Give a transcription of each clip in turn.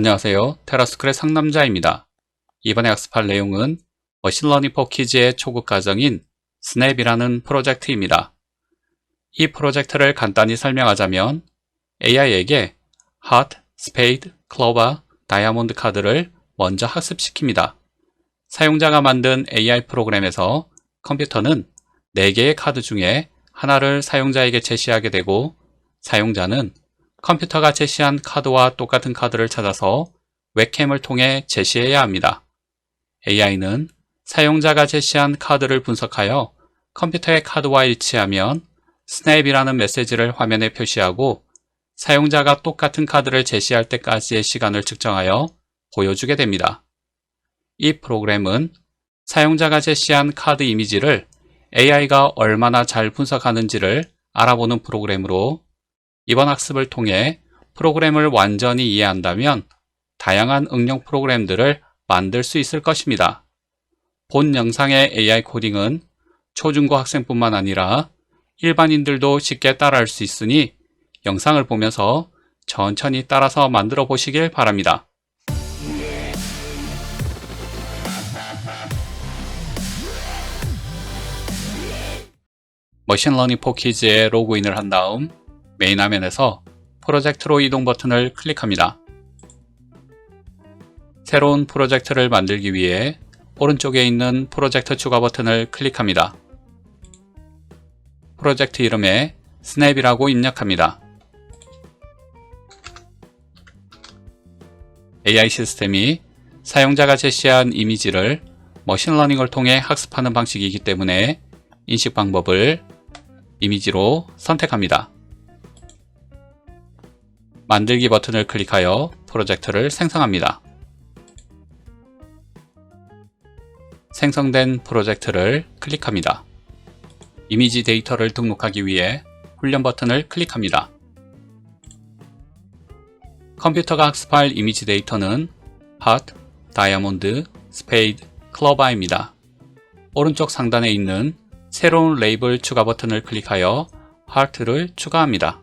안녕하세요. 테라스쿨의 상남자입니다. 이번에 학습할 내용은 머신러닝 포 키즈의 초급 과정인 스냅이라는 프로젝트입니다. 이 프로젝트를 간단히 설명하자면 AI에게 하트, 스페이드, 클로버, 다이아몬드 카드를 먼저 학습시킵니다. 사용자가 만든 AI 프로그램에서 컴퓨터는 4개의 카드 중에 하나를 사용자에게 제시하게 되고 사용자는 컴퓨터가 제시한 카드와 똑같은 카드를 찾아서 웹캠을 통해 제시해야 합니다. AI는 사용자가 제시한 카드를 분석하여 컴퓨터의 카드와 일치하면 스냅이라는 메시지를 화면에 표시하고 사용자가 똑같은 카드를 제시할 때까지의 시간을 측정하여 보여주게 됩니다. 이 프로그램은 사용자가 제시한 카드 이미지를 AI가 얼마나 잘 분석하는지를 알아보는 프로그램으로 이번 학습을 통해 프로그램을 완전히 이해한다면 다양한 응용 프로그램들을 만들 수 있을 것입니다. 본 영상의 AI 코딩은 초중고 학생뿐만 아니라 일반인들도 쉽게 따라할 수 있으니 영상을 보면서 천천히 따라서 만들어 보시길 바랍니다. 머신러닝 포 키즈에 로그인을 한 다음 메인 화면에서 프로젝트로 이동 버튼을 클릭합니다. 새로운 프로젝트를 만들기 위해 오른쪽에 있는 프로젝트 추가 버튼을 클릭합니다. 프로젝트 이름에 스냅이라고 입력합니다. AI 시스템이 사용자가 제시한 이미지를 머신러닝을 통해 학습하는 방식이기 때문에 인식 방법을 이미지로 선택합니다. 만들기 버튼을 클릭하여 프로젝트를 생성합니다. 생성된 프로젝트를 클릭합니다. 이미지 데이터를 등록하기 위해 훈련 버튼을 클릭합니다. 컴퓨터가 학습할 이미지 데이터는 하트, 다이아몬드, 스페이드, 클로버입니다. 오른쪽 상단에 있는 새로운 레이블 추가 버튼을 클릭하여 하트를 추가합니다.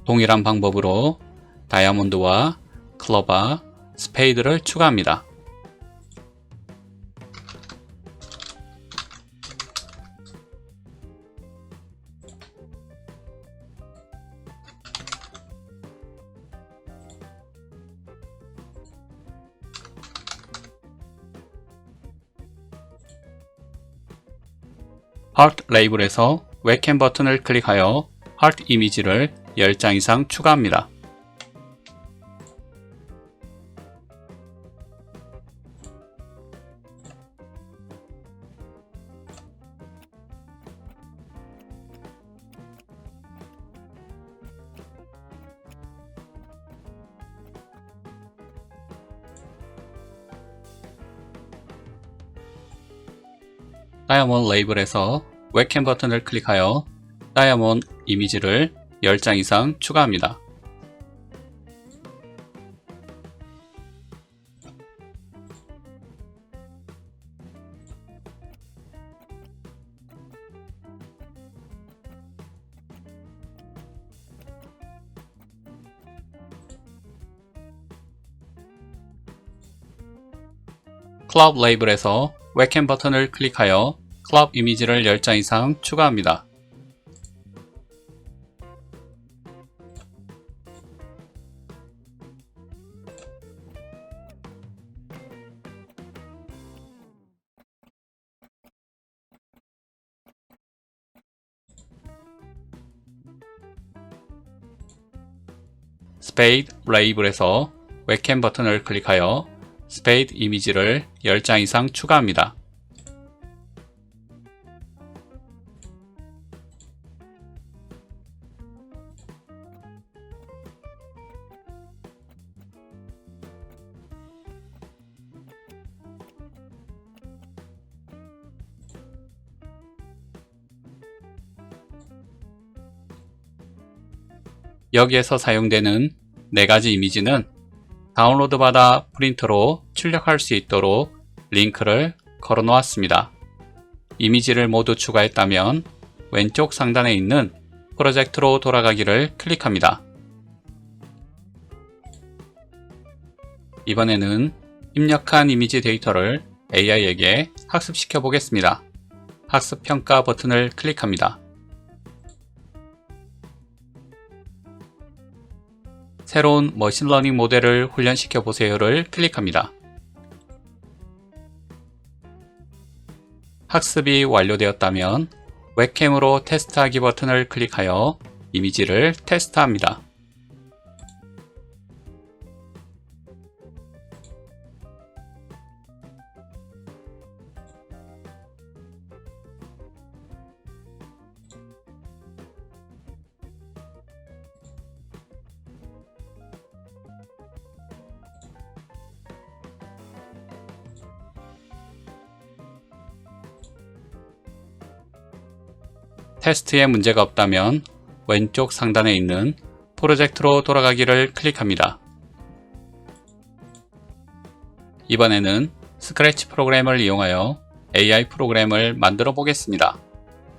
동일한 방법으로 다이아몬드와 클로버, 스페이드를 추가합니다. 하트 레이블에서 웹캠 버튼을 클릭하여 하트 이미지를 10장 이상 추가합니다. 다이아몬드 레이블에서 웹캠 버튼을 클릭하여 다이아몬드 이미지를 10장 이상 추가합니다. 클럽 레이블에서 웹캠 버튼을 클릭하여 클럽 이미지를 10장 이상 추가합니다. 스페이드 레이블에서 웹캠 버튼을 클릭하여 스페이드 이미지를 10장 이상 추가합니다. 여기에서 사용되는 4가지 이미지는 다운로드 받아 프린터로 출력할 수 있도록 링크를 걸어 놓았습니다. 이미지를 모두 추가했다면 왼쪽 상단에 있는 프로젝트로 돌아가기를 클릭합니다. 이번에는 입력한 이미지 데이터를 AI에게 학습시켜 보겠습니다. 학습 평가 버튼을 클릭합니다. 새로운 머신러닝 모델을 훈련시켜 보세요를 클릭합니다. 학습이 완료되었다면 웹캠으로 테스트하기 버튼을 클릭하여 이미지를 테스트합니다. 테스트에 문제가 없다면 왼쪽 상단에 있는 프로젝트로 돌아가기를 클릭합니다. 이번에는 스크래치 프로그램을 이용하여 AI 프로그램을 만들어 보겠습니다.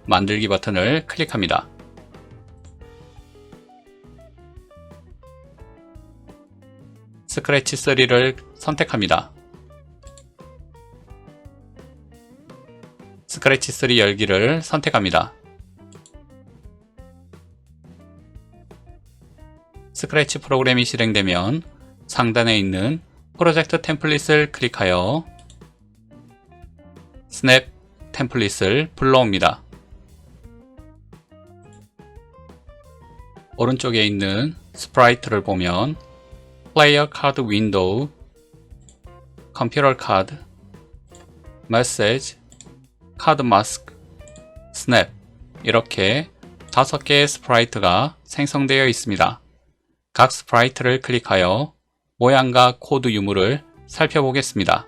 만들기 버튼을 클릭합니다. 스크래치 3를 선택합니다. 스크래치 3 열기를 선택합니다. 스크래치 프로그램이 실행되면 상단에 있는 프로젝트 템플릿을 클릭하여 스냅 템플릿을 불러옵니다. 오른쪽에 있는 스프라이트를 보면 플레이어 카드 윈도우, 컴퓨터 카드, 메시지, 카드 마스크, 스냅 이렇게 5개의 스프라이트가 생성되어 있습니다. 각 스프라이트를 클릭하여 모양과 코드 유무를 살펴보겠습니다.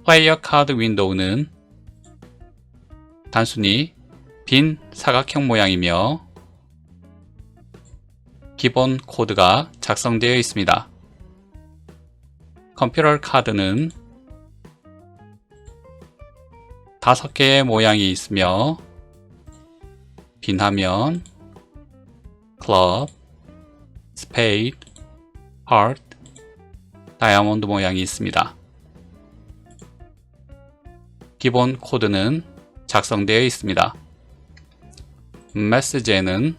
플레이어 카드 윈도우는 단순히 빈 사각형 모양이며 기본 코드가 작성되어 있습니다. 컴퓨터 카드는 5개의 모양이 있으며 빈 화면, 클럽, 스페이드, 하트, 다이아몬드 모양이 있습니다. 기본 코드는 작성되어 있습니다. 메시지에는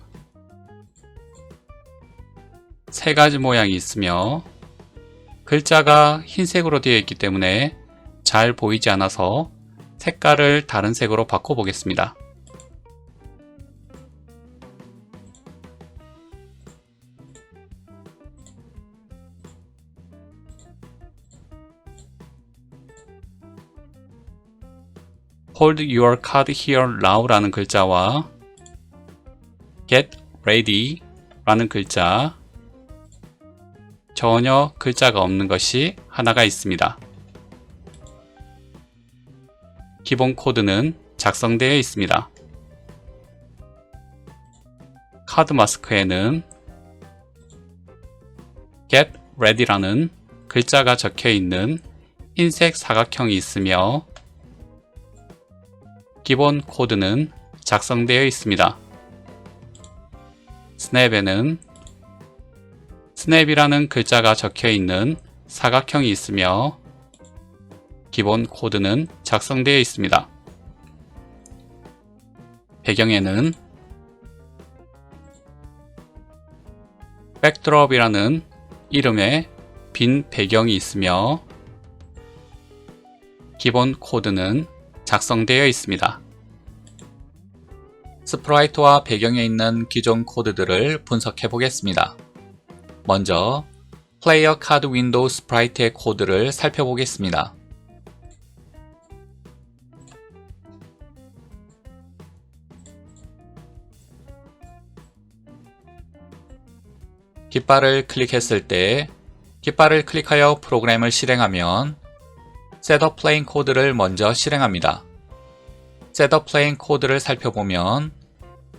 3가지 모양이 있으며 글자가 흰색으로 되어 있기 때문에 잘 보이지 않아서 색깔을 다른 색으로 바꿔보겠습니다. Hold your card here now 라는 글자와 Get ready 라는 글자, 전혀 글자가 없는 것이 하나가 있습니다. 기본 코드는 작성되어 있습니다. 카드 마스크에는 Get ready라는 글자가 적혀 있는 흰색 사각형이 있으며 기본 코드는 작성되어 있습니다. 스냅에는 스냅이라는 글자가 적혀 있는 사각형이 있으며 기본 코드는 작성되어 있습니다. 배경에는 백드롭이라는 이름의 빈 배경이 있으며 기본 코드는 작성되어 있습니다. 스프라이트와 배경에 있는 기존 코드들을 분석해 보겠습니다. 먼저 플레이어 카드 윈도우 스프라이트의 코드를 살펴보겠습니다. 깃발을 클릭했을 때 깃발을 클릭하여 프로그램을 실행하면 셋업 플레인 코드를 먼저 실행합니다. 셋업 플레인 코드를 살펴보면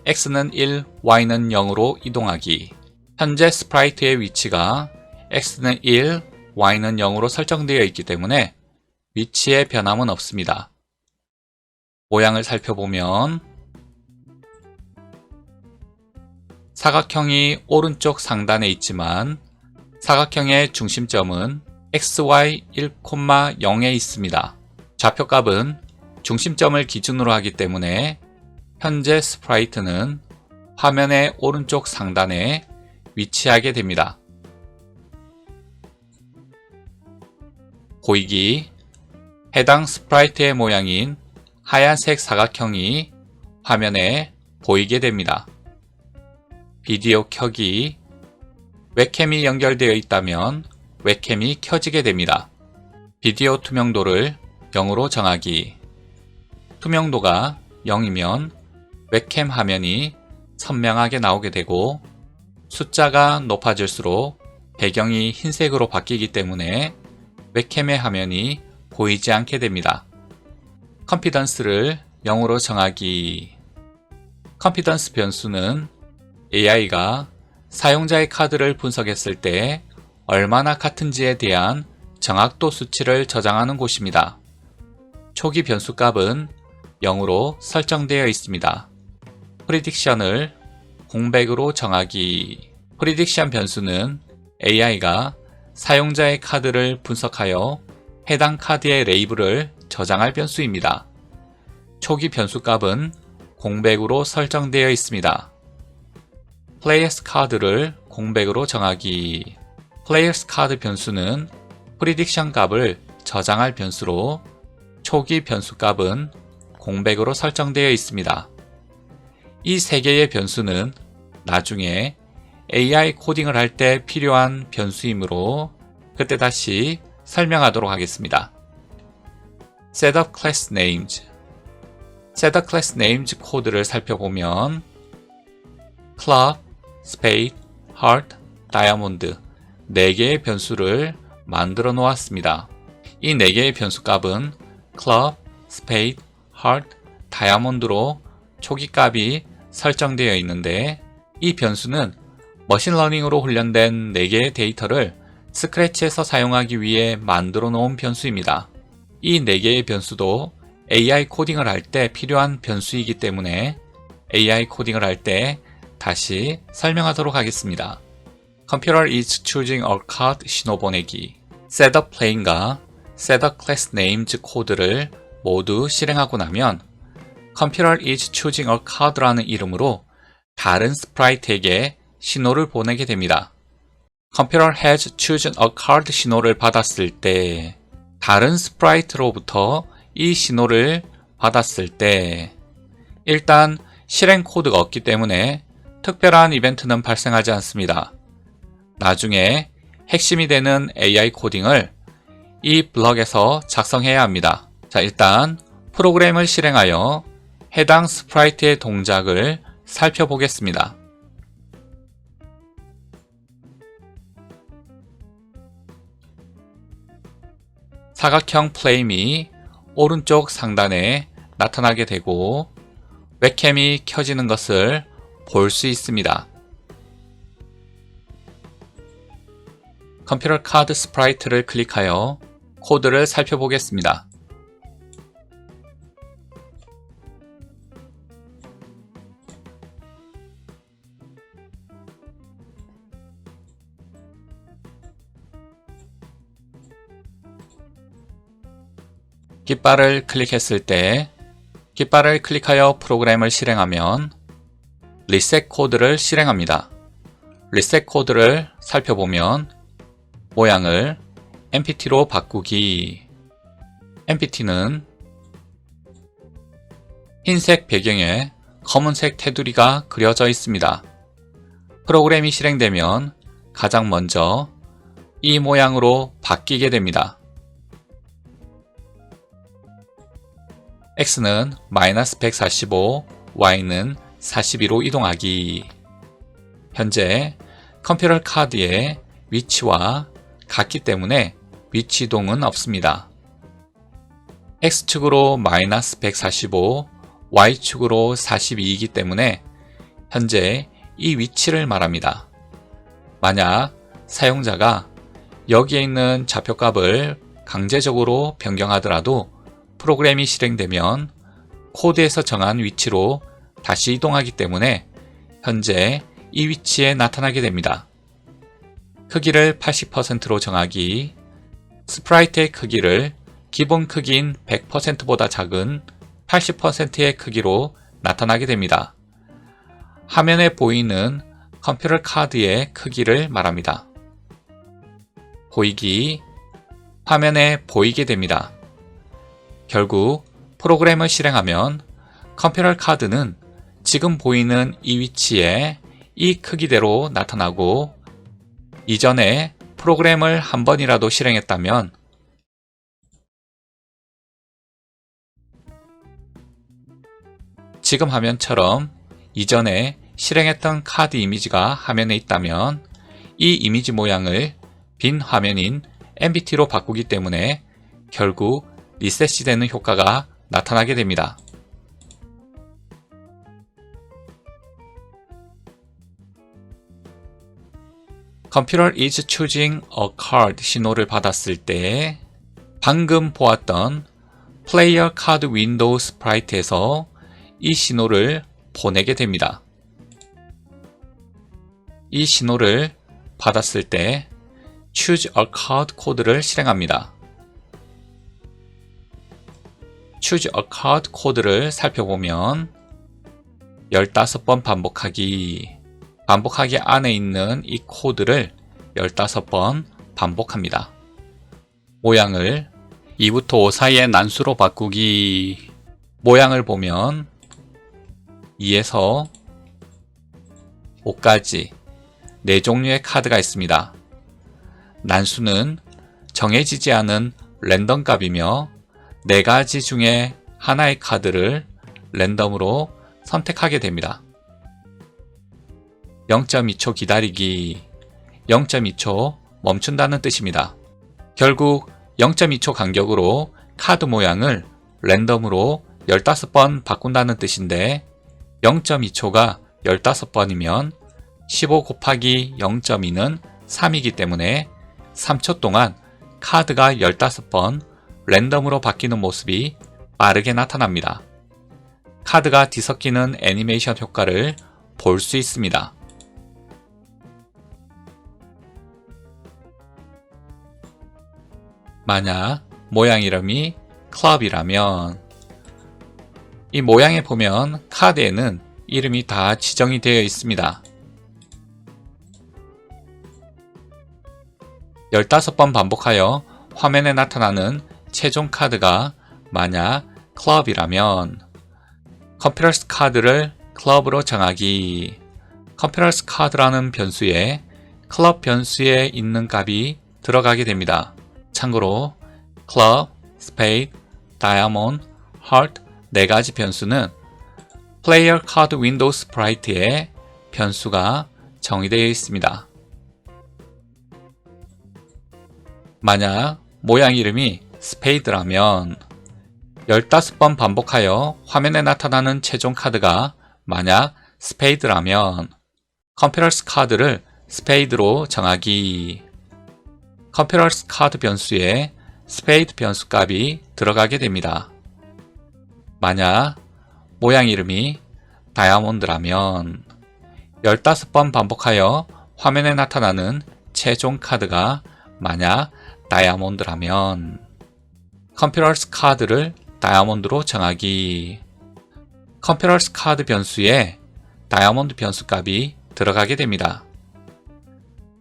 x는 1, y는 0으로 이동하기. 현재 스프라이트의 위치가 x는 1, y는 0으로 설정되어 있기 때문에 위치에 변함은 없습니다. 모양을 살펴보면 사각형이 오른쪽 상단에 있지만 사각형의 중심점은 xy 1,0에 있습니다. 좌표값은 중심점을 기준으로 하기 때문에 현재 스프라이트는 화면의 오른쪽 상단에 위치하게 됩니다. 보이기, 해당 스프라이트의 모양인 하얀색 사각형이 화면에 보이게 됩니다. 비디오 켜기, 웹캠이 연결되어 있다면 웹캠이 켜지게 됩니다. 비디오 투명도를 0으로 정하기, 투명도가 0이면 웹캠 화면이 선명하게 나오게 되고 숫자가 높아질수록 배경이 흰색으로 바뀌기 때문에 웹캠의 화면이 보이지 않게 됩니다. 컨피던스를 0으로 정하기, 컨피던스 변수는 AI가 사용자의 카드를 분석했을 때 얼마나 같은지에 대한 정확도 수치를 저장하는 곳입니다. 초기 변수 값은 0으로 설정되어 있습니다. 프리딕션을 공백으로 정하기, 프리딕션 변수는 AI가 사용자의 카드를 분석하여 해당 카드의 레이블을 저장할 변수입니다. 초기 변수 값은 공백으로 설정되어 있습니다. 플레이어스 카드를 공백으로 정하기, 플레이어스 카드 변수는 프리딕션 값을 저장할 변수로 초기 변수 값은 공백으로 설정되어 있습니다. 이 세 개의 변수는 나중에 AI 코딩을 할 때 필요한 변수이므로 그때 다시 설명하도록 하겠습니다. Setup Class Names, Setup Class Names 코드를 살펴보면 Club, Spade, Heart, Diamond 4개의 변수를 만들어 놓았습니다. 이 4개의 변수 값은 Club, Spade, Heart, Diamond로 초기 값이 설정되어 있는데 이 변수는 머신러닝으로 훈련된 4개의 데이터를 스크래치에서 사용하기 위해 만들어 놓은 변수입니다. 이 4개의 변수도 AI 코딩을 할 때 필요한 변수이기 때문에 AI 코딩을 할 때 다시 설명하도록 하겠습니다. Computer is choosing a card 신호 보내기, Setup Plane과 Setup Class Names 코드를 모두 실행하고 나면 Computer is choosing a card라는 이름으로 다른 스프라이트에게 신호를 보내게 됩니다. Computer has chosen a card 신호를 받았을 때, 다른 스프라이트로부터 이 신호를 받았을 때, 일단 실행 코드가 없기 때문에 특별한 이벤트는 발생하지 않습니다. 나중에 핵심이 되는 AI 코딩을 이 블럭에서 작성해야 합니다. 자, 일단 프로그램을 실행하여 해당 스프라이트의 동작을 살펴보겠습니다. 사각형 플레임이 오른쪽 상단에 나타나게 되고 웹캠이 켜지는 것을 볼 수 있습니다. 컴퓨터 카드 스프라이트를 클릭하여 코드를 살펴보겠습니다. 깃발을 클릭했을 때 깃발을 클릭하여 프로그램을 실행하면 리셋 코드를 실행합니다. 리셋 코드를 살펴보면 모양을 empty로 바꾸기, empty는 흰색 배경에 검은색 테두리가 그려져 있습니다. 프로그램이 실행되면 가장 먼저 이 모양으로 바뀌게 됩니다. x는 -145, y는 42로 이동하기. 현재 컴퓨터 카드의 위치와 같기 때문에 위치 이동은 없습니다. x축으로 -145, y축으로 42이기 때문에 현재 이 위치를 말합니다. 만약 사용자가 여기에 있는 좌표값을 강제적으로 변경하더라도 프로그램이 실행되면 코드에서 정한 위치로 다시 이동하기 때문에 현재 이 위치에 나타나게 됩니다. 크기를 80%로 정하기, 스프라이트의 크기를 기본 크기인 100%보다 작은 80%의 크기로 나타나게 됩니다. 화면에 보이는 컴퓨터 카드의 크기를 말합니다. 보이기, 화면에 보이게 됩니다. 결국 프로그램을 실행하면 컴퓨터 카드는 지금 보이는 이 위치에 이 크기대로 나타나고, 이전에 프로그램을 한 번이라도 실행했다면 지금 화면처럼 이전에 실행했던 카드 이미지가 화면에 있다면 이 이미지 모양을 빈 화면인 MBT로 바꾸기 때문에 결국 리셋이 되는 효과가 나타나게 됩니다. Computer is choosing a card 신호를 받았을 때 방금 보았던 Player Card Window 스프라이트에서 이 신호를 보내게 됩니다. 이 신호를 받았을 때 Choose a Card 코드를 실행합니다. Choose a Card 코드를 살펴보면 15번 반복하기 안에 있는 이 코드를 15번 반복합니다. 모양을 2부터 5 사이의 난수로 바꾸기. 모양을 보면 2에서 5까지 4종류의 카드가 있습니다. 난수는 정해지지 않은 랜덤 값이며 4가지 중에 하나의 카드를 랜덤으로 선택하게 됩니다. 0.2초 기다리기, 0.2초 멈춘다는 뜻입니다. 결국 0.2초 간격으로 카드 모양을 랜덤으로 15번 바꾼다는 뜻인데 0.2초가 15번이면 15 곱하기 0.2는 3이기 때문에 3초 동안 카드가 15번 랜덤으로 바뀌는 모습이 빠르게 나타납니다. 카드가 뒤섞이는 애니메이션 효과를 볼 수 있습니다. 만약 모양 이름이 클럽이라면 이 모양에 보면 카드에는 이름이 다 지정이 되어 있습니다. 15번 반복하여 화면에 나타나는 최종 카드가 만약 클럽이라면 컴퓨터스 카드를 클럽으로 정하기. 컴퓨터스 카드라는 변수에 클럽 변수에 있는 값이 들어가게 됩니다. 참고로 클럽, 스페이드, 다이아몬드, 하트 4가지 변수는 플레이어 카드 윈도우 스프라이트에 변수가 정의되어 있습니다. 만약 모양 이름이 스페이드라면 15번 반복하여 화면에 나타나는 최종 카드가 만약 스페이드라면 컴퓨터스 카드를 스페이드로 정하기. 컴퓨터스 카드 변수에 스페이드 변수 값이 들어가게 됩니다. 만약 모양 이름이 다이아몬드라면 15번 반복하여 화면에 나타나는 최종 카드가 만약 다이아몬드라면 컴퓨터스 카드를 다이아몬드로 정하기. 컴퓨터스 카드 변수에 다이아몬드 변수 값이 들어가게 됩니다.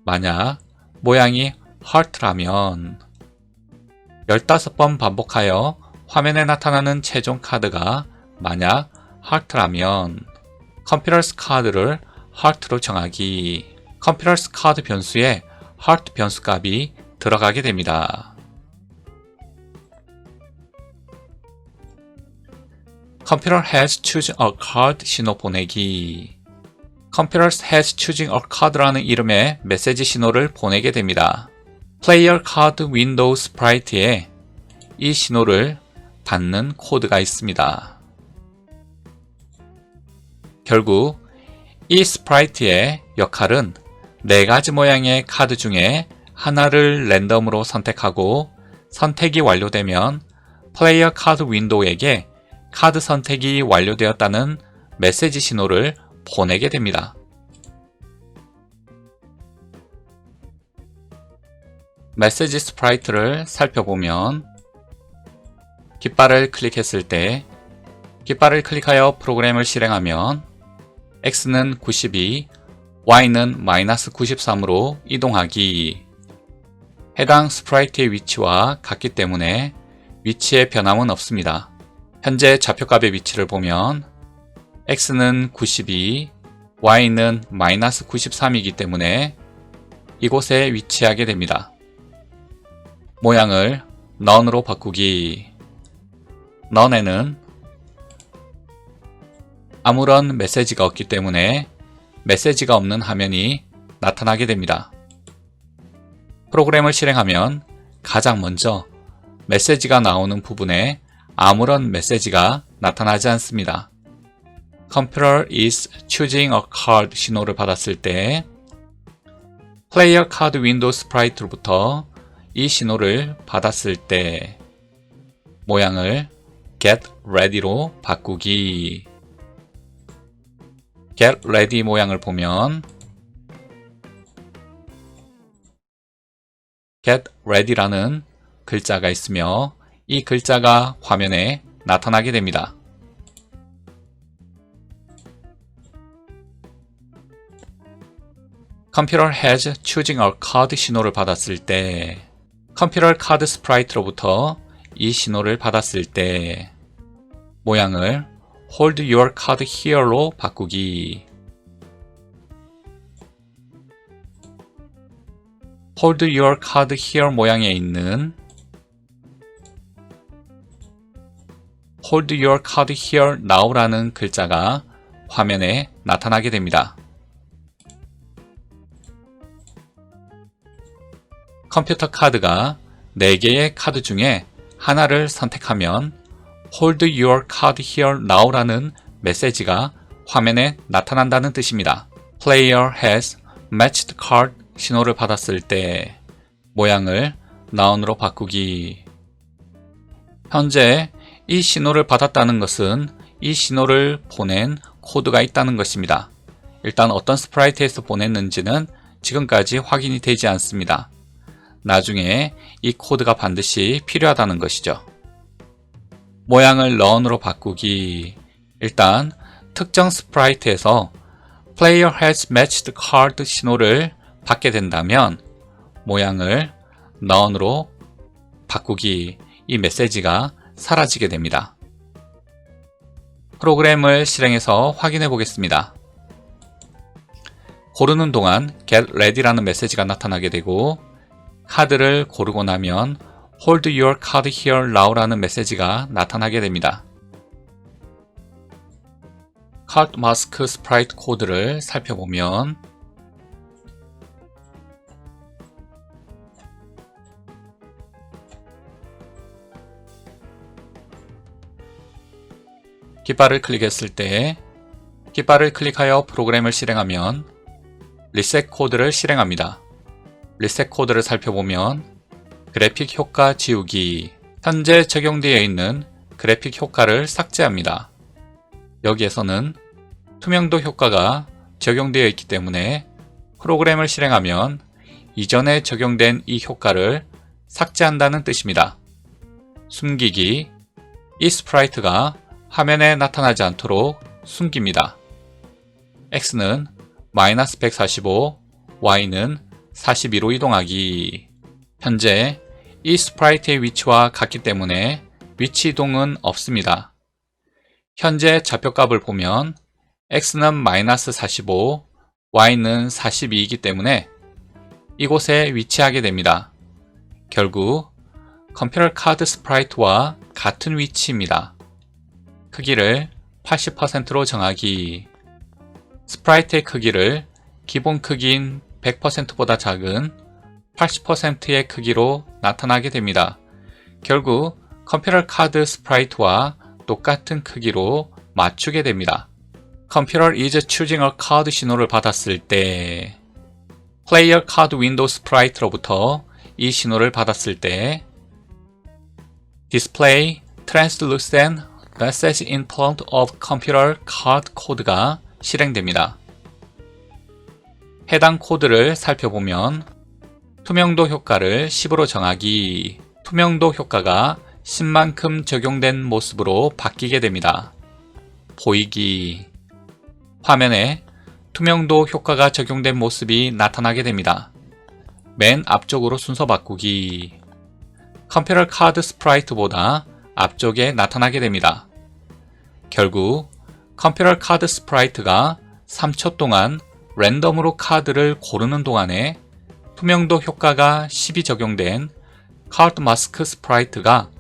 만약 모양이 하트라면 15번 반복하여 화면에 나타나는 최종 카드가 만약 하트라면 컴퓨터스 카드를 하트로 정하기. 컴퓨터스 카드 변수에 하트 변수 값이 들어가게 됩니다. Computer has chosen a card 신호 보내기. Computer has chosen a card라는 이름의 메시지 신호를 보내게 됩니다. Player Card Window 스프라이트에 이 신호를 받는 코드가 있습니다. 결국 이 스프라이트의 역할은 4가지 모양의 카드 중에 하나를 랜덤으로 선택하고 선택이 완료되면 플레이어 카드 윈도우에게 카드 선택이 완료되었다는 메시지 신호를 보내게 됩니다. 메시지 스프라이트를 살펴보면 깃발을 클릭했을 때 깃발을 클릭하여 프로그램을 실행하면 X는 92, Y는 마이너스 93으로 이동하기. 해당 스프라이트의 위치와 같기 때문에 위치에 변함은 없습니다. 현재 좌표값의 위치를 보면 X는 92, Y는 마이너스 93이기 때문에 이곳에 위치하게 됩니다. 모양을 none으로 바꾸기. none에는 아무런 메시지가 없기 때문에 메시지가 없는 화면이 나타나게 됩니다. 프로그램을 실행하면 가장 먼저 메시지가 나오는 부분에 아무런 메시지가 나타나지 않습니다. Computer is choosing a card 신호를 받았을 때 Player Card Window 스프라이트로부터 이 신호를 받았을 때 모양을 Get Ready로 바꾸기. Get Ready 모양을 보면 Get Ready라는 글자가 있으며 이 글자가 화면에 나타나게 됩니다. Computer has choosing a card 신호를 받았을 때 컴퓨터 카드 스프라이트로부터 이 신호를 받았을 때 모양을 Hold your card here로 바꾸기. Hold your card here 모양에 있는 Hold your card here now라는 글자가 화면에 나타나게 됩니다. 컴퓨터 카드가 4개의 카드 중에 하나를 선택하면 Hold your card here now라는 메시지가 화면에 나타난다는 뜻입니다. Player has matched card 신호를 받았을 때 모양을 none으로 바꾸기. 현재 이 신호를 받았다는 것은 이 신호를 보낸 코드가 있다는 것입니다. 일단 어떤 스프라이트에서 보냈는지는 지금까지 확인이 되지 않습니다. 나중에 이 코드가 반드시 필요하다는 것이죠. 모양을 none으로 바꾸기. 일단 특정 스프라이트에서 Player has matched card 신호를 받게 된다면 모양을 none으로 바꾸기. 이 메시지가 사라지게 됩니다. 프로그램을 실행해서 확인해 보겠습니다. 고르는 동안 Get Ready라는 메시지가 나타나게 되고 카드를 고르고 나면 Hold your card here now라는 메시지가 나타나게 됩니다. 카드 마스크 스프라이트 코드를 살펴보면 깃발을 클릭했을 때 깃발을 클릭하여 프로그램을 실행하면 리셋 코드를 실행합니다. 리셋 코드를 살펴보면 그래픽 효과 지우기. 현재 적용되어 있는 그래픽 효과를 삭제합니다. 여기에서는 투명도 효과가 적용되어 있기 때문에 프로그램을 실행하면 이전에 적용된 이 효과를 삭제한다는 뜻입니다. 숨기기. 이 스프라이트가 화면에 나타나지 않도록 숨깁니다. X는 마이너스 145, Y는 42로 이동하기. 현재 이 스프라이트의 위치와 같기 때문에 위치 이동은 없습니다. 현재 좌표값을 보면 X는 마이너스 45, Y는 42이기 때문에 이곳에 위치하게 됩니다. 결국 컴퓨터 카드 스프라이트와 같은 위치입니다. 크기를 80%로 정하기. 스프라이트의 크기를 기본 크기인 100%보다 작은 80%의 크기로 나타나게 됩니다. 결국 컴퓨터 카드 스프라이트와 똑같은 크기로 맞추게 됩니다. Computer is choosing a card 신호를 받았을 때 Player Card Window 스프라이트로부터 이 신호를 받았을 때 Display Translucent Message in front of Computer Card 코드가 실행됩니다. 해당 코드를 살펴보면 투명도 효과를 10으로 정하기. 투명도 효과가 10만큼 적용된 모습으로 바뀌게 됩니다. 보이기. 화면에 투명도 효과가 적용된 모습이 나타나게 됩니다. 맨 앞쪽으로 순서 바꾸기. 컴퓨터 카드 스프라이트보다 앞쪽에 나타나게 됩니다. 결국 컴퓨터 카드 스프라이트가 3초 동안 랜덤으로 카드를 고르는 동안에 투명도 효과가 10이 적용된 카드 마스크 스프라이트가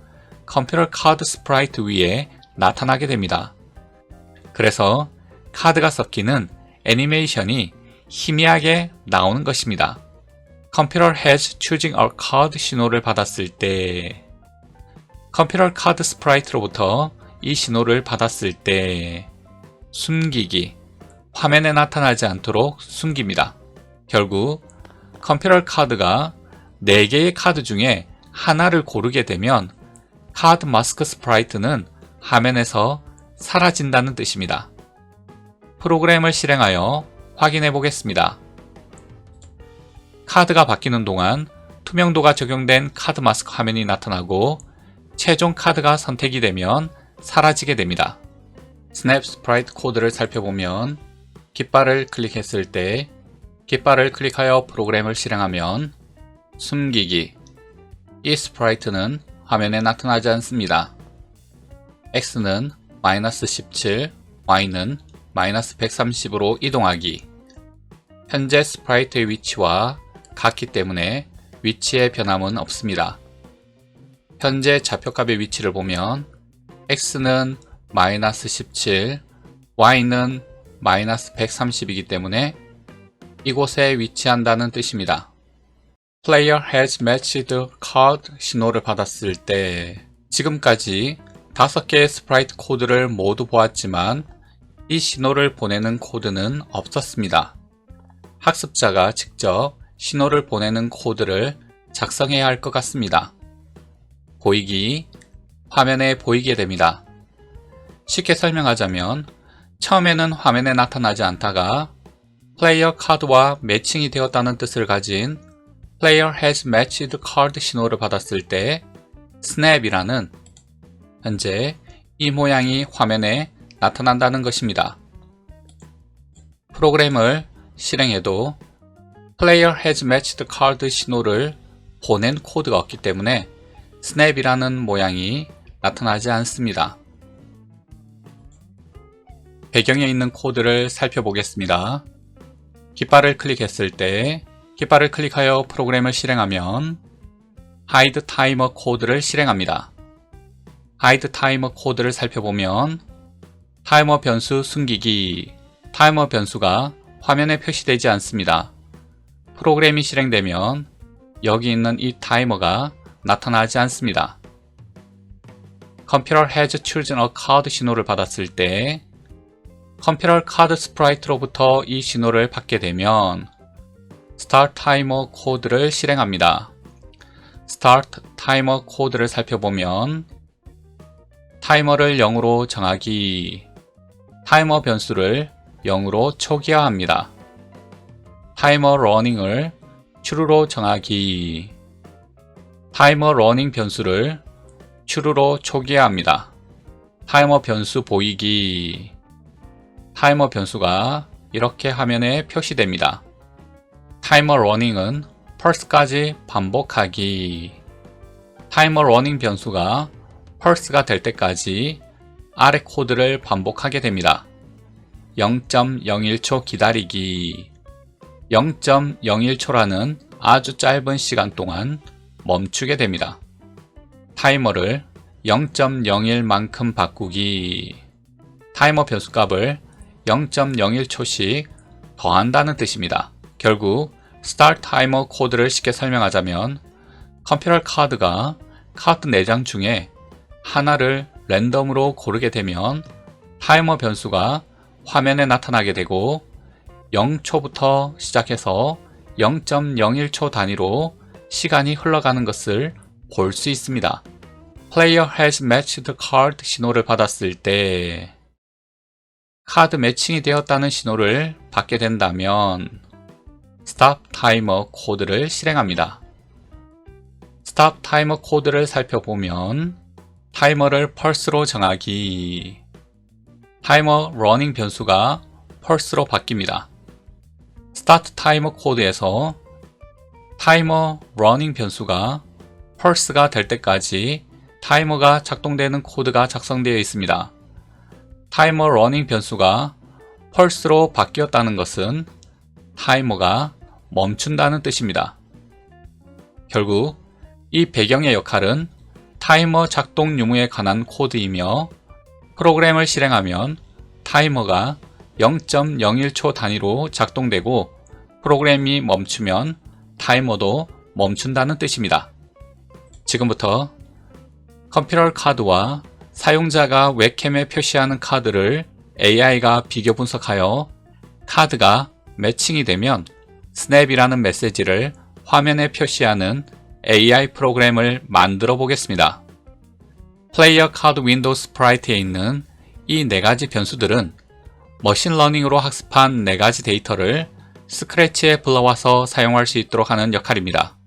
컴퓨터 카드 스프라이트 위에 나타나게 됩니다. 그래서 카드가 섞이는 애니메이션이 희미하게 나오는 것입니다. Computer has choosing a card 신호를 받았을 때, 컴퓨터 카드 스프라이트로부터 이 신호를 받았을 때 숨기기, 화면에 나타나지 않도록 숨깁니다. 결국 컴퓨터 카드가 4개의 카드 중에 하나를 고르게 되면 카드 마스크 스프라이트는 화면에서 사라진다는 뜻입니다. 프로그램을 실행하여 확인해 보겠습니다. 카드가 바뀌는 동안 투명도가 적용된 카드 마스크 화면이 나타나고 최종 카드가 선택이 되면 사라지게 됩니다. 스냅 스프라이트 코드를 살펴보면 깃발을 클릭했을 때 깃발을 클릭하여 프로그램을 실행하면 숨기기, 이 스프라이트는 화면에 나타나지 않습니다. X는 -17, Y는 -130으로 이동하기. 현재 스프라이트의 위치와 같기 때문에 위치의 변함은 없습니다. 현재 좌표값의 위치를 보면 X는 -17, Y는 -130이기 때문에 이곳에 위치한다는 뜻입니다. Player has matched card 신호를 받았을 때, 지금까지 5개의 스프라이트 코드를 모두 보았지만 이 신호를 보내는 코드는 없었습니다. 학습자가 직접 신호를 보내는 코드를 작성해야 할 것 같습니다. 보이기, 화면에 보이게 됩니다. 쉽게 설명하자면 처음에는 화면에 나타나지 않다가 플레이어 카드와 매칭이 되었다는 뜻을 가진 Player has matched card 신호를 받았을 때 스냅이라는 현재 이 모양이 화면에 나타난다는 것입니다. 프로그램을 실행해도 Player has matched card 신호를 보낸 코드가 없기 때문에 스냅이라는 모양이 나타나지 않습니다. 배경에 있는 코드를 살펴보겠습니다. 깃발을 클릭했을 때 깃발을 클릭하여 프로그램을 실행하면 hide timer 코드를 실행합니다. hide timer 코드를 살펴보면 타이머 변수 숨기기, 타이머 변수가 화면에 표시되지 않습니다. 프로그램이 실행되면 여기 있는 이 타이머가 나타나지 않습니다. 컴퓨터 has chosen a card 신호를 받았을 때 컴퓨터 카드 스프라이트로부터 이 신호를 받게 되면 start timer 코드를 실행합니다. start timer 코드를 살펴보면 타이머를 0으로 정하기, 타이머 변수를 0으로 초기화합니다. 타이머 러닝을 true로 정하기, 타이머 러닝 변수를 true로 초기화합니다. 타이머 변수 보이기, 타이머 변수가 이렇게 화면에 표시됩니다. 타이머 러닝은 펄스까지 반복하기, 타이머 러닝 변수가 펄스가 될 때까지 아래 코드를 반복하게 됩니다. 0.01초 기다리기, 0.01초라는 아주 짧은 시간 동안 멈추게 됩니다. 타이머를 0.01만큼 바꾸기, 타이머 변수값을 0.01초씩 더한다는 뜻입니다. 결국 start timer 코드를 쉽게 설명하자면 컴퓨터 카드가 카드 4장 중에 하나를 랜덤으로 고르게 되면 타이머 변수가 화면에 나타나게 되고 0초부터 시작해서 0.01초 단위로 시간이 흘러가는 것을 볼 수 있습니다. Player has matched card 신호를 받았을 때 카드 매칭이 되었다는 신호를 받게 된다면 stop timer 코드를 실행합니다. stop timer 코드를 살펴보면 타이머를 펄스로 정하기, 타이머 러닝 변수가 펄스로 바뀝니다. start timer 코드에서 타이머 러닝 변수가 펄스가 될 때까지 타이머가 작동되는 코드가 작성되어 있습니다. 타이머 러닝 변수가 펄스로 바뀌었다는 것은 타이머가 멈춘다는 뜻입니다. 결국 이 배경의 역할은 타이머 작동 유무에 관한 코드이며 프로그램을 실행하면 타이머가 0.01초 단위로 작동되고 프로그램이 멈추면 타이머도 멈춘다는 뜻입니다. 지금부터 컴퓨터 카드와 사용자가 웹캠에 표시하는 카드를 AI가 비교 분석하여 카드가 매칭이 되면 스냅이라는 메시지를 화면에 표시하는 AI 프로그램을 만들어 보겠습니다. 플레이어 카드 윈도우 스프라이트에 있는 이 4가지 변수들은 머신러닝으로 학습한 4가지 데이터를 스크래치에 불러와서 사용할 수 있도록 하는 역할입니다.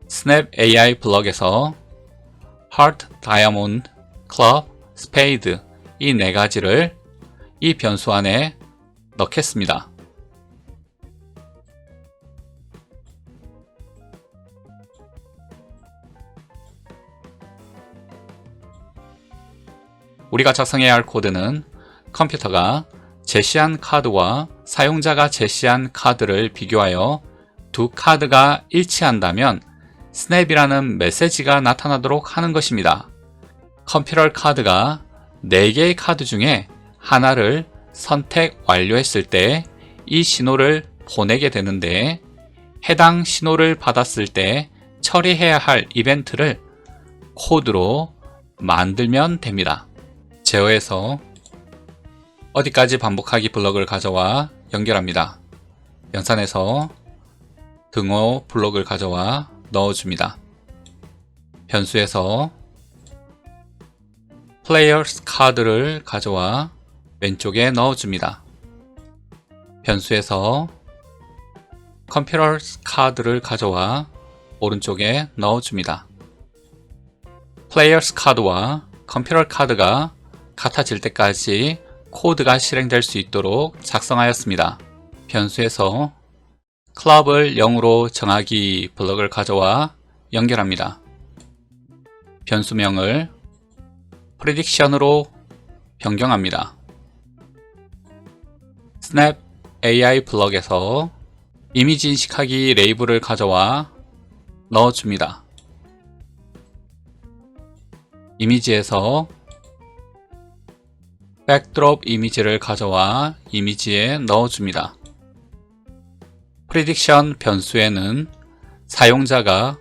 스냅 AI 블럭에서 Heart, Diamond, Club, Spade 이 4가지를 이 변수 안에 넣겠습니다. 우리가 작성해야 할 코드는 컴퓨터가 제시한 카드와 사용자가 제시한 카드를 비교하여 두 카드가 일치한다면 스냅이라는 메시지가 나타나도록 하는 것입니다. 컴퓨터 카드가 4개의 카드 중에 하나를 선택 완료했을 때 이 신호를 보내게 되는데 해당 신호를 받았을 때 처리해야 할 이벤트를 코드로 만들면 됩니다. 제어에서 어디까지 반복하기 블럭을 가져와 연결합니다. 연산에서 등호 블럭을 가져와 넣어줍니다. 변수에서 플레이어스 카드를 가져와 왼쪽에 넣어줍니다. 변수에서 컴퓨터 카드를 가져와 오른쪽에 넣어줍니다. 플레이어스 카드와 컴퓨터 카드가 같아질 때까지 코드가 실행될 수 있도록 작성하였습니다. 변수에서 클럽을 0으로 정하기 블럭을 가져와 연결합니다. 변수명을 prediction으로 변경합니다. snap AI 블럭에서 이미지 인식하기 레이블을 가져와 넣어줍니다. 이미지에서 백드롭 이미지를 가져와 이미지에 넣어줍니다. prediction 변수에는 사용자가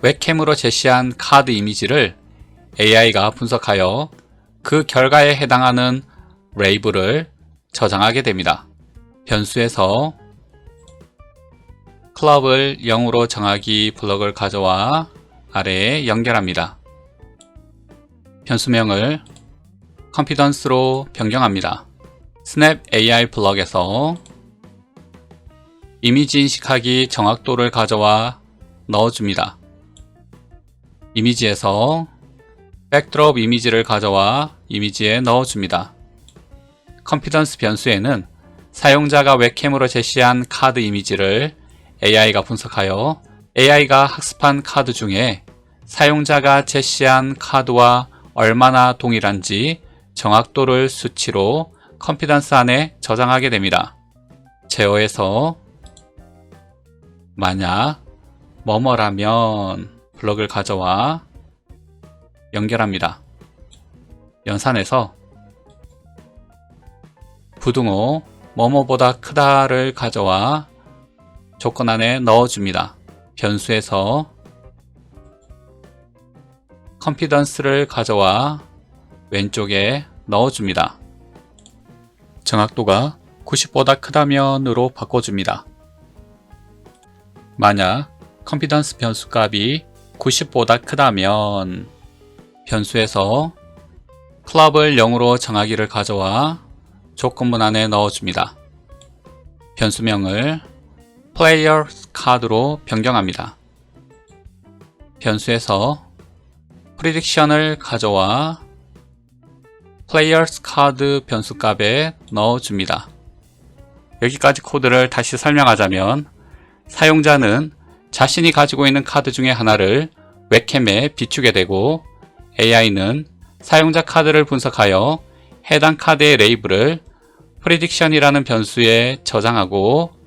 웹캠으로 제시한 카드 이미지를 AI가 분석하여 그 결과에 해당하는 레이블을 저장하게 됩니다. 변수에서 클럽을 0으로 정하기 블럭을 가져와 아래에 연결합니다. 변수명을 confidence로 변경합니다. snap AI 블럭에서 이미지 인식하기 정확도를 가져와 넣어줍니다. 이미지에서 백드롭 이미지를 가져와 이미지에 넣어줍니다. confidence 변수에는 사용자가 웹캠으로 제시한 카드 이미지를 AI가 분석하여 AI가 학습한 카드 중에 사용자가 제시한 카드와 얼마나 동일한지 정확도를 수치로 confidence 안에 저장하게 됩니다. 제어에서 만약 뭐뭐라면 블럭을 가져와 연결합니다. 연산에서 부등호 뭐뭐보다 크다를 가져와 조건 안에 넣어줍니다. 변수에서 confidence를 가져와 왼쪽에 넣어줍니다. 정확도가 90보다 크다면으로 바꿔줍니다. 만약 confidence 변수 값이 90보다 크다면 변수에서 클럽을 0으로 정하기를 가져와 조건문 안에 넣어줍니다. 변수명을 Players 카드로 변경합니다. 변수에서 Prediction을 가져와 Players 카드 변수 값에 넣어줍니다. 여기까지 코드를 다시 설명하자면 사용자는 자신이 가지고 있는 카드 중에 하나를 웹캠에 비추게 되고 AI는 사용자 카드를 분석하여 해당 카드의 레이블을 Prediction이라는 변수에 저장하고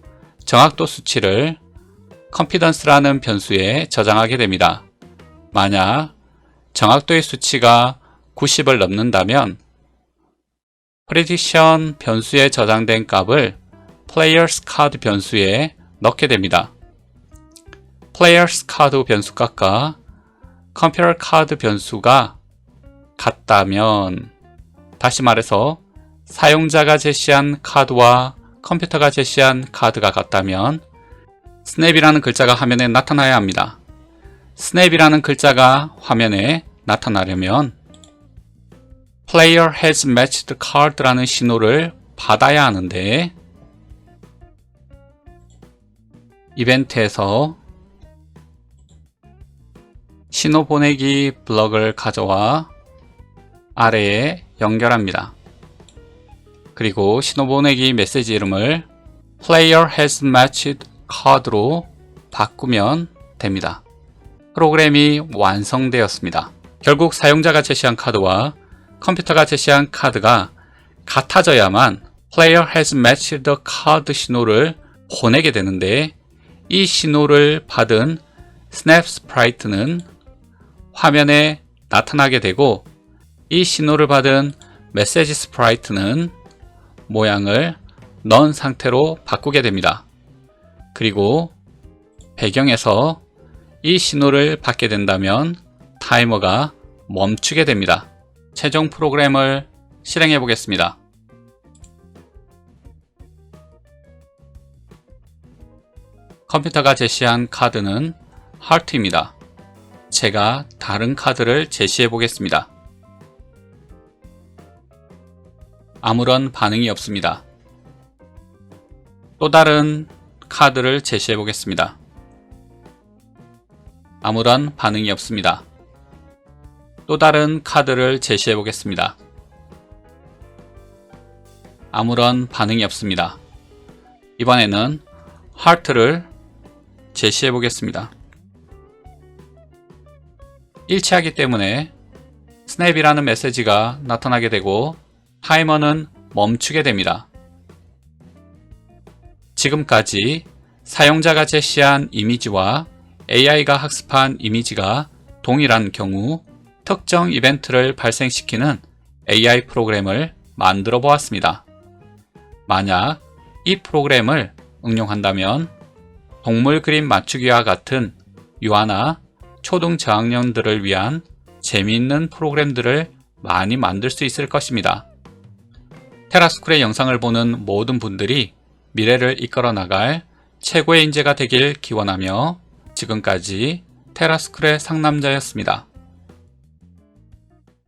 정확도 수치를 Confidence라는 변수에 저장하게 됩니다. 만약 정확도의 수치가 90을 넘는다면 Prediction 변수에 저장된 값을 Players 카드 변수에 넣게 됩니다. Players 카드 변수 값과 Computer 카드 변수가 같다면, 다시 말해서 사용자가 제시한 카드와 컴퓨터가 제시한 카드가 같다면 스냅이라는 글자가 화면에 나타나야 합니다. 스냅이라는 글자가 화면에 나타나려면 Player has matched card라는 신호를 받아야 하는데 이벤트에서 신호 보내기 블럭을 가져와 아래에 연결합니다. 그리고 신호 보내기 메시지 이름을 Player has matched card로 바꾸면 됩니다. 프로그램이 완성되었습니다. 결국 사용자가 제시한 카드와 컴퓨터가 제시한 카드가 같아져야만 Player has matched the card 신호를 보내게 되는데, 이 신호를 받은 스냅 스프라이트는 화면에 나타나게 되고 이 신호를 받은 메시지 스프라이트는 모양을 넌 상태로 바꾸게 됩니다. 그리고 배경에서 이 신호를 받게 된다면 타이머가 멈추게 됩니다. 최종 프로그램을 실행해 보겠습니다. 컴퓨터가 제시한 카드는 하트입니다. 제가 다른 카드를 제시해 보겠습니다. 아무런 반응이 없습니다. 또 다른 카드를 제시해 보겠습니다. 아무런 반응이 없습니다. 또 다른 카드를 제시해 보겠습니다. 아무런 반응이 없습니다. 이번에는 하트를 제시해 보겠습니다. 일치하기 때문에 스냅이라는 메시지가 나타나게 되고 타이머는 멈추게 됩니다. 지금까지 사용자가 제시한 이미지와 AI가 학습한 이미지가 동일한 경우 특정 이벤트를 발생시키는 AI 프로그램을 만들어 보았습니다. 만약 이 프로그램을 응용한다면 동물 그림 맞추기와 같은 유아나 초등 저학년들을 위한 재미있는 프로그램들을 많이 만들 수 있을 것입니다. 테라스쿨의 영상을 보는 모든 분들이 미래를 이끌어 나갈 최고의 인재가 되길 기원하며 지금까지 테라스쿨의 상남자였습니다.